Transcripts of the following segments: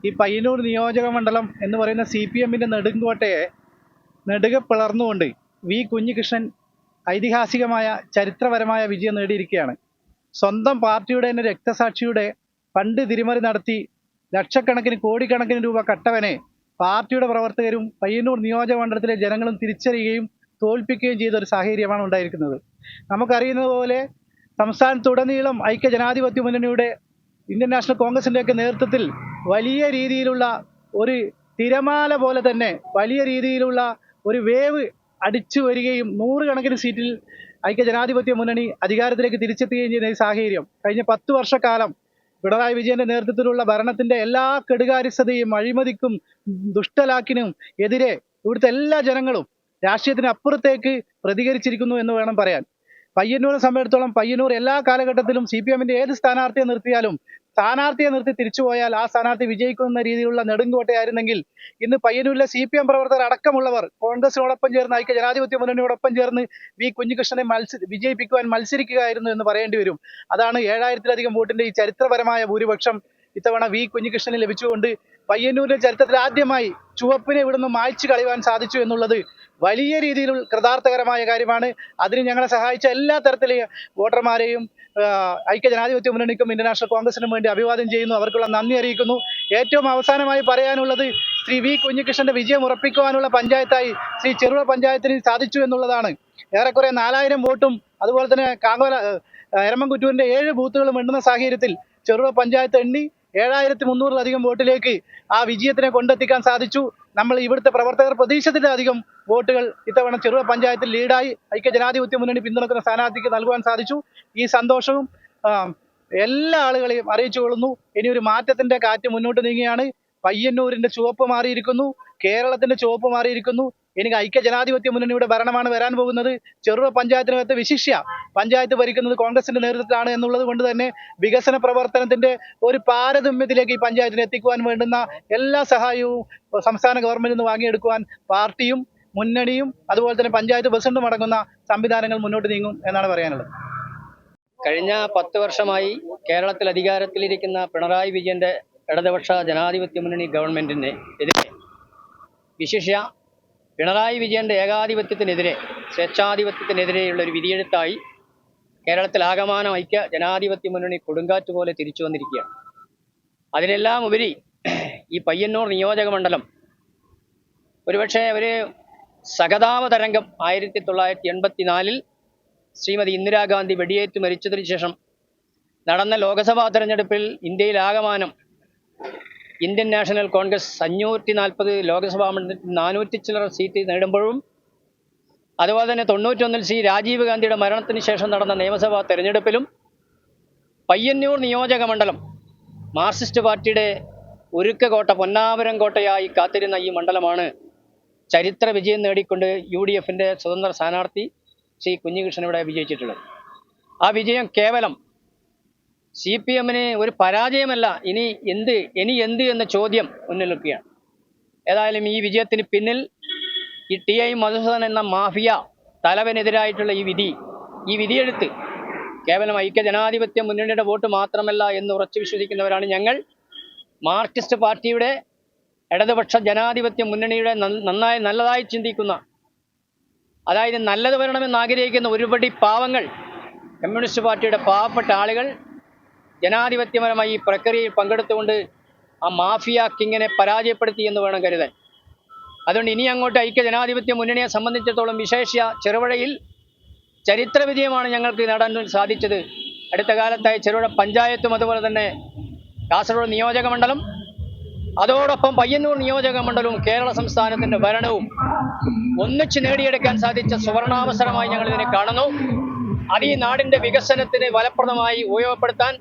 ഈ പയ്യന്നൂർ നിയോജക മണ്ഡലം എന്ന് പറയുന്ന CPM-ന്റെ നെടുങ്കോട്ടയെ നെടുകെ പിളർന്നുകൊണ്ട് വി കുഞ്ഞികൃഷ്ണൻ ഐതിഹാസികമായ ചരിത്രപരമായ വിജയം നേടിയിരിക്കുകയാണ്. സ്വന്തം പാർട്ടിയുടെ തന്നെ രക്തസാക്ഷിയുടെ ഫണ്ട് തിരിമറി നടത്തി ലക്ഷക്കണക്കിന് കോടിക്കണക്കിന് രൂപ കട്ടവനെ പാർട്ടിയുടെ പ്രവർത്തകരും പയ്യന്നൂർ നിയോജക മണ്ഡലത്തിലെ ജനങ്ങളും തിരിച്ചറിയുകയും തോൽപ്പിക്കുകയും ചെയ്ത ഒരു സാഹചര്യമാണ് ഉണ്ടായിരിക്കുന്നത്. നമുക്കറിയുന്നത് പോലെ സംസ്ഥാനത്തുടനീളം ഐക്യ ജനാധിപത്യ മുന്നണിയുടെ ഇന്ത്യൻ നാഷണൽ കോൺഗ്രസിൻ്റെയൊക്കെ നേതൃത്വത്തിൽ വലിയ രീതിയിലുള്ള ഒരു തിരമാല പോലെ തന്നെ വലിയ രീതിയിലുള്ള ഒരു വേവ് അടിച്ചു വരികയും നൂറുകണക്കിന് സീറ്റിൽ ഐക്യ ജനാധിപത്യ മുന്നണി അധികാരത്തിലേക്ക് തിരിച്ചെത്തുകയും ചെയ്യുന്ന ഈ സാഹചര്യം കഴിഞ്ഞ 10 വർഷക്കാലം പിണറായി വിജയന്റെ നേതൃത്വത്തിലുള്ള ഭരണത്തിന്റെ എല്ലാ കെടുകാര്യസ്ഥതയും അഴിമതിക്കും ദുഷ്ടലാക്കിനും എതിരെ ഇവിടുത്തെ എല്ലാ ജനങ്ങളും രാഷ്ട്രീയത്തിന് അപ്പുറത്തേക്ക് പ്രതികരിച്ചിരിക്കുന്നു എന്ന് വേണം പറയാൻ. പയ്യന്നൂരെ സംബന്ധിച്ചിടത്തോളം പയ്യന്നൂർ എല്ലാ കാലഘട്ടത്തിലും CPM-ന്റെ ഏത് സ്ഥാനാർത്ഥിയെ നിർത്തിയാലും സ്ഥാനാർത്ഥിയെ നിർത്തി തിരിച്ചുപോയാൽ ആ സ്ഥാനാർത്ഥി വിജയിക്കുന്ന രീതിയിലുള്ള നെടുങ്കോട്ടയായിരുന്നെങ്കിൽ ഇന്ന് പയ്യന്നൂരിലെ CPM പ്രവർത്തകർ അടക്കമുള്ളവർ കോൺഗ്രസിനോടൊപ്പം ചേർന്ന് ഐക്യ ജനാധിപത്യ മുന്നണിയോടൊപ്പം ചേർന്ന് വി കുഞ്ഞികൃഷ്ണനെ വിജയിപ്പിക്കുവാൻ മത്സരിക്കുകയായിരുന്നു എന്ന് പറയേണ്ടി വരും. അതാണ് 7000-ലധികം വോട്ടിന്റെ ഈ ചരിത്രപരമായ ഭൂരിപക്ഷം ഇത്തവണ വി കുഞ്ഞികൃഷ്ണന് ലഭിച്ചുകൊണ്ട് പയ്യന്നൂരിന്റെ ചരിത്രത്തിൽ ആദ്യമായി ചുവപ്പിനെ ഇവിടുന്ന് മായ്ച്ചു കളയുവാൻ സാധിച്ചു എന്നുള്ളത് വലിയ രീതിയിൽ കൃതാർത്ഥകരമായ കാര്യമാണ്. അതിന് ഞങ്ങളെ സഹായിച്ച എല്ലാ തരത്തിലെയും വോട്ടർമാരെയും ഐക്യ ജനാധിപത്യ മുന്നണിക്കും ഇന്ത്യൻ നാഷണൽ കോൺഗ്രസിനും വേണ്ടി അഭിവാദ്യം ചെയ്യുന്നു, അവർക്കുള്ള നന്ദി അറിയിക്കുന്നു. ഏറ്റവും അവസാനമായി പറയാനുള്ളത് ശ്രീ വി കുഞ്ഞികൃഷ്ണന്റെ വിജയം ഉറപ്പിക്കുവാനുള്ള പഞ്ചായത്തായി ശ്രീ ചെറുപുഴ പഞ്ചായത്തിന് സാധിച്ചു എന്നുള്ളതാണ്. ഏറെക്കുറെ 4000 വോട്ടും അതുപോലെ തന്നെ കാങ്കോല എരമംകുറ്റൂരിന്റെ 7 ബൂത്തുകളും എണ്ണുന്ന സാഹചര്യത്തിൽ ചെറുപുഴ പഞ്ചായത്ത് എണ്ണി 7300-ലധികം വോട്ടിലേക്ക് ആ വിജയത്തിനെ കൊണ്ടെത്തിക്കാൻ സാധിച്ചു. നമ്മൾ ഇവിടുത്തെ പ്രവർത്തകർ പ്രതീക്ഷിച്ചതിലധികം വോട്ടുകൾ ഇത്തവണ ചെറുപുഴ പഞ്ചായത്തിൽ ലീഡായി ഐക്യ ജനാധിപത്യ മുന്നണി പിന്തുണക്കുന്ന സ്ഥാനാർത്ഥിക്ക് നൽകുവാൻ സാധിച്ചു. ഈ സന്തോഷവും എല്ലാ ആളുകളെയും അറിയിച്ചു കൊള്ളുന്നു. ഇനി ഒരു മാറ്റത്തിന്റെ കാറ്റ് മുന്നോട്ട് നീങ്ങുകയാണ്. പയ്യന്നൂരിന്റെ ചുവപ്പ് മാറിയിരിക്കുന്നു, കേരളത്തിന്റെ ചുവപ്പ് മാറിയിരിക്കുന്നു. എനിക്ക് ഐക്യ ജനാധിപത്യ മുന്നണിയുടെ ഭരണമാണ് വരാൻ പോകുന്നത്. ചെറുപുഴ പഞ്ചായത്തിനകത്ത് വിശിഷ്യ പഞ്ചായത്ത് ഭരിക്കുന്നത് കോൺഗ്രസിന്റെ നേതൃത്വത്തിലാണ് എന്നുള്ളത് കൊണ്ട് തന്നെ വികസന പ്രവർത്തനത്തിന്റെ ഒരു പാരതമ്യത്തിലേക്ക് ഈ പഞ്ചായത്തിനെ എത്തിക്കുവാൻ വേണ്ടുന്ന എല്ലാ സഹായവും സംസ്ഥാന ഗവൺമെന്റിൽ നിന്ന് വാങ്ങിയെടുക്കുവാൻ പാർട്ടിയും മുന്നണിയും അതുപോലെ തന്നെ പഞ്ചായത്ത് പ്രസിഡന്റും അടങ്ങുന്ന സംവിധാനങ്ങൾ മുന്നോട്ട് നീങ്ങും എന്നാണ് പറയാനുള്ളത്. കഴിഞ്ഞ 10 വർഷമായി കേരളത്തിൽ അധികാരത്തിലിരിക്കുന്ന പിണറായി വിജയന്റെ ഇടതുപക്ഷ ജനാധിപത്യ മുന്നണി ഗവൺമെന്റിന് എതിരെ, വിശിഷ്യ പിണറായി വിജയന്റെ ഏകാധിപത്യത്തിനെതിരെ, സ്വേച്ഛാധിപത്യത്തിനെതിരെയുള്ള ഒരു വിധിയെഴുത്തായി കേരളത്തിൽ ആകമാനം ഐക്യ ജനാധിപത്യ മുന്നണി കൊടുങ്കാറ്റ് പോലെ തിരിച്ചു വന്നിരിക്കുകയാണ്. അതിനെല്ലാം ഉപരി ഈ പയ്യന്നൂർ നിയോജക മണ്ഡലം ഒരുപക്ഷെ ഒരു സഹതാപ തരംഗം 1984-ൽ ശ്രീമതി ഇന്ദിരാഗാന്ധി വെടിയേറ്റ് മരിച്ചതിന് ശേഷം നടന്ന ലോക്സഭാ തെരഞ്ഞെടുപ്പിൽ ഇന്ത്യയിലാകമാനം ഇന്ത്യൻ നാഷണൽ കോൺഗ്രസ് 540 ലോക്സഭാ മണ്ഡലത്തിൽ 400 ചില്ലറ സീറ്റ് നേടുമ്പോഴും അതുപോലെ തന്നെ 91-ൽ ശ്രീ രാജീവ് ഗാന്ധിയുടെ മരണത്തിന് ശേഷം നടന്ന നിയമസഭാ തെരഞ്ഞെടുപ്പിലും പയ്യന്നൂർ നിയോജക മണ്ഡലം മാർക്സിസ്റ്റ് പാർട്ടിയുടെ ഉരുക്ക കോട്ട, പൊന്നാപുരം കോട്ടയായി കാത്തിരുന്ന ഈ മണ്ഡലമാണ് ചരിത്ര വിജയം നേടിക്കൊണ്ട് UDF-ന്റെ സ്വതന്ത്ര സ്ഥാനാർത്ഥി ശ്രീ കുഞ്ഞികൃഷ്ണൻ ഇവിടെ വിജയിച്ചിട്ടുള്ളത്. ആ വിജയം കേവലം CPM-ന് ഒരു പരാജയമല്ല, ഇനി എന്ത് എന്ന ചോദ്യം മുന്നിൽ നിൽക്കുകയാണ്. ഏതായാലും ഈ വിജയത്തിന് പിന്നിൽ ഈ TI മധുസൂദനൻ എന്ന മാഫിയ തലവനെതിരായിട്ടുള്ള ഈ വിധിയെഴുത്ത് കേവലം ഐക്യ ജനാധിപത്യ മുന്നണിയുടെ വോട്ട് മാത്രമല്ല എന്ന് ഉറച്ചു വിശ്വസിക്കുന്നവരാണ് ഞങ്ങൾ. മാർക്സിസ്റ്റ് പാർട്ടിയുടെ ഇടതുപക്ഷ ജനാധിപത്യ മുന്നണിയുടെ നല്ലതായി ചിന്തിക്കുന്ന, അതായത് നല്ലത് വരണമെന്ന് ആഗ്രഹിക്കുന്ന ഒരുപടി പാവങ്ങൾ, കമ്മ്യൂണിസ്റ്റ് പാർട്ടിയുടെ പാവപ്പെട്ട ആളുകൾ ജനാധിപത്യപരമായി ഈ പ്രക്രിയയിൽ പങ്കെടുത്തുകൊണ്ട് ആ മാഫിയ കിങ്ങിനെ പരാജയപ്പെടുത്തി എന്ന് വേണം കരുതാൻ. അതുകൊണ്ട് ഇനി അങ്ങോട്ട് ഐക്യ ജനാധിപത്യ മുന്നണിയെ സംബന്ധിച്ചിടത്തോളം വിശേഷ്യ ചെറുപുഴയിൽ ചരിത്ര വിജയമാണ് ഞങ്ങൾക്ക് നേടാൻ സാധിച്ചത്. അടുത്ത കാലത്തായി ചെറുപുഴ പഞ്ചായത്തും അതുപോലെ തന്നെ കാസർഗോഡ് നിയോജക മണ്ഡലം, അതോടൊപ്പം പയ്യന്നൂർ നിയോജക മണ്ഡലവും കേരള സംസ്ഥാനത്തിന്റെ ഭരണവും ഒന്നിച്ച് നേടിയെടുക്കാൻ സാധിച്ച സുവർണാവസരമായി ഞങ്ങൾ ഇതിനെ കാണുന്നു. അത് ഈ നാടിന്റെ വികസനത്തിന് ഫലപ്രദമായി ഉപയോഗപ്പെടുത്താൻ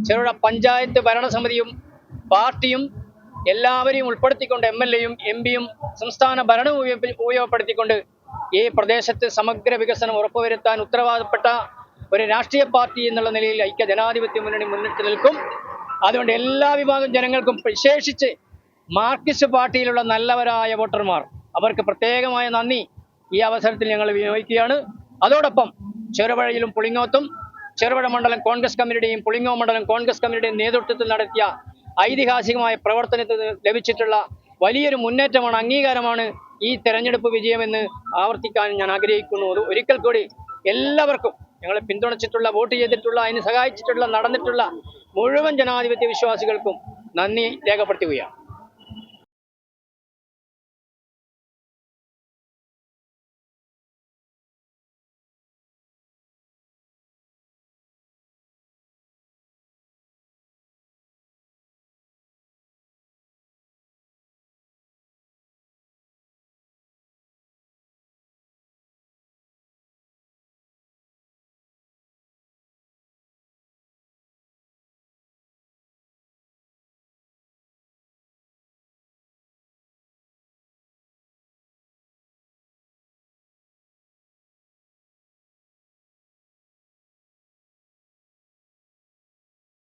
ചെറുപുഴ പഞ്ചായത്ത് ഭരണസമിതിയും പാർട്ടിയും എല്ലാവരെയും ഉൾപ്പെടുത്തിക്കൊണ്ട് MLA-യും MP-യും സംസ്ഥാന ഭരണവും ഉപയോഗപ്പെടുത്തിക്കൊണ്ട് ഈ പ്രദേശത്ത് സമഗ്ര വികസനം ഉറപ്പുവരുത്താൻ ഉത്തരവാദപ്പെട്ട ഒരു രാഷ്ട്രീയ പാർട്ടി എന്നുള്ള നിലയിൽ ഐക്യ ജനാധിപത്യ മുന്നണി മുന്നിട്ട് നിൽക്കും. അതുകൊണ്ട് എല്ലാ വിഭാഗം ജനങ്ങൾക്കും, വിശേഷിച്ച് മാർക്സിസ്റ്റ് പാർട്ടിയിലുള്ള നല്ലവരായ വോട്ടർമാർ, അവർക്ക് പ്രത്യേകമായ നന്ദി ഈ അവസരത്തിൽ ഞങ്ങൾ വിനിയോഗിക്കുകയാണ്. അതോടൊപ്പം ചെറുപുഴയിലും പുളിങ്ങോത്തും ചെറുപുഴ മണ്ഡലം കോൺഗ്രസ് കമ്മിറ്റിയുടെയും പുളിങ്ങോ മണ്ഡലം കോൺഗ്രസ് കമ്മിറ്റിയുടെയും നേതൃത്വത്തിൽ നടത്തിയ ഐതിഹാസികമായ പ്രവർത്തനത്തിന് ലഭിച്ചിട്ടുള്ള വലിയൊരു മുന്നേറ്റമാണ്, അംഗീകാരമാണ് ഈ തെരഞ്ഞെടുപ്പ് വിജയമെന്ന് ആവർത്തിക്കാൻ ഞാൻ ആഗ്രഹിക്കുന്നു. ഒരിക്കൽ കൂടി എല്ലാവർക്കും, ഞങ്ങളെ പിന്തുണച്ചിട്ടുള്ള, വോട്ട് ചെയ്തിട്ടുള്ള, അതിന് സഹായിച്ചിട്ടുള്ള, നടന്നിട്ടുള്ള മുഴുവൻ ജനാധിപത്യ വിശ്വാസികൾക്കും നന്ദി രേഖപ്പെടുത്തുകയാണ്.